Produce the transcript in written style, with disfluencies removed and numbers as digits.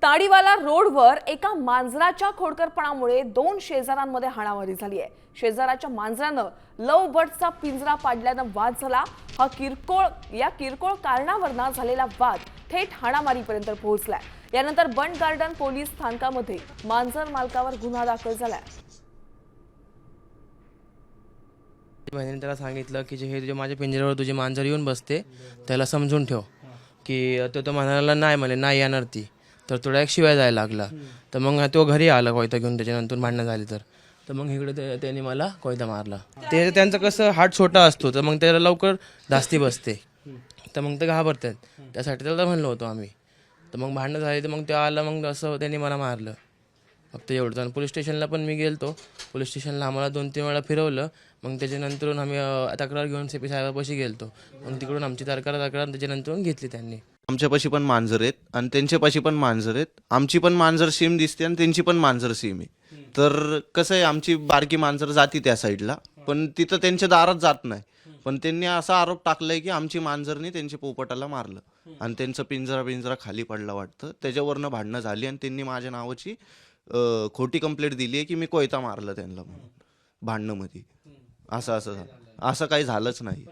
ताडीवाला रोडवर एका मांजराच्या खोडकरपणामुळे दोन शेजाऱ्यांमध्ये हाणामारी झाली आहे। शेजाराच्या मांजरानं लव बर्डचा पिंजरा पाडल्यानं वाद झाला। या किरकोळ कारणावरून झालेला वाद थेट हाणामारीपर्यंत पोहोचलाय। यानंतर बंड गार्डन पोलीस स्थानकामध्ये मांजर मालकावर गुन्हा दाखल झालाय। बहिणीने त्याला सांगितलं की हे तुझ्या माझ्या पिंजऱ्यावर तुझी मांजर येऊन बसते, त्याला समजून ठेव की तो म्हणाला नाही म्हणे नाही येणार ती, तर थोडा एक शिवाय जायला लागला। तर मग तो घरी आला कोयता घेऊन, त्याच्यानंतर भांडणं झाली तर मग इकडे त्याने मला कोयता मारला। ते त्यांचं कसं हात छोटा असतो तर मग त्याला लवकर धास्ती बसते, तर मग ते घाबरतात, त्यासाठी त्याला म्हणलो होतो आम्ही। तर मग भांडणं झाली तर मग ते आला, मग असं त्यांनी मला मारलं, फक्त एवढंच। आणि पोलीस स्टेशनला पण मी गेलतो, पोलीस स्टेशनला आम्हाला 2-3 वेळा फिरवलं। मग त्याच्यानंतरून आम्ही तक्रार घेऊन CP साहेबापाशी गेलतो, मग तिकडून आमची तक्रार त्याच्यानंतरून घेतली त्यांनी। आमच्यापाशी पण मांजर आहेत आणि त्यांच्यापाशी पण मांजर आहेत। आमची पण मांजर सेम दिसते आणि त्यांची पण मांजर सेम आहे। तर कसं आहे, आमची बारकी मांजर जाती त्या साईडला, पण तिथं त्यांच्या दारात जात नाही। पण त्यांनी असा आरोप टाकलाय की आमची मांजरने त्यांच्या पोपटाला मारलं आणि त्यांचा पिंजरा खाली पडला वाटतं, त्याच्यावरनं भांडणं झाली आणि त्यांनी माझ्या नावाची खोटी कंप्लेंट दिली आहे की मी कोयता मारलं त्यांना म्हणून भांडणामध्ये। असं काही झालंच नाही।